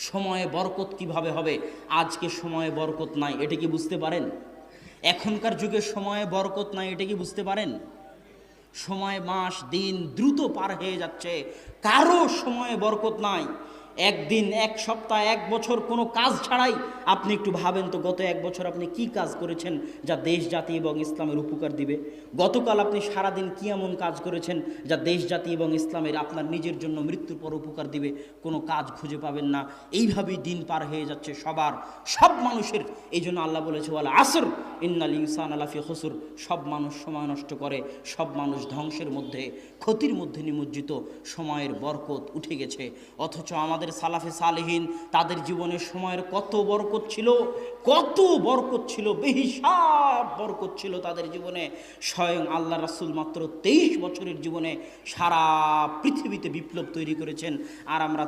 সময়ে বরকত কিভাবে হবে? আজকে সময়ে বরকত নাই, এটা কি বুঝতে পারেন? এখনকার যুগে সময়ে বরকত নাই, এটা কি বুঝতে পারেন? সময়, মাস, দিন দ্রুত পার হয়ে যাচ্ছে, কারো সময়ে বরকত নাই। একদিন, এক সপ্তাহ, এক বছর কোনো কাজ ছাড়াই আপনি একটু ভাবেন তো, গত এক বছর আপনি কি কাজ করেছেন যা দেশ জাতি এবং ইসলামের উপকার দিবে? গতকাল আপনি সারাদিন কি এমন কাজ করেছেন যা দেশ জাতি এবং ইসলামের আপনার নিজের জন্য মৃত্যুর পর উপকার দিবে? কোনো কাজ খুঁজে পাবেন না। এইভাবেই দিন পার হয়ে যাচ্ছে সবার, সব মানুষের। এই জন্য আল্লাহ বলেছে, ওয়াল আসর ইন্নাল ইনসানা লাফি খুসর। সব মানুষ সময় নষ্ট করে, সব মানুষ ধ্বংসের মধ্যে, ক্ষতির মধ্যে নিমজ্জিত। সময়ের বরকত উঠে গেছে। অথচ আমাদের সালাফে সালেহিন, তাদের জীবনে সময়ের কত বরকত ছিল, কত বরকত ছিল, বেহিসাব বরকত ছিল তাদের জীবনে। স্বয়ং আল্লাহ রাসূল মাত্র 23 বছরের জীবনে সারা পৃথিবীতে বিপ্লব তৈরি করেছেন। আর আমরা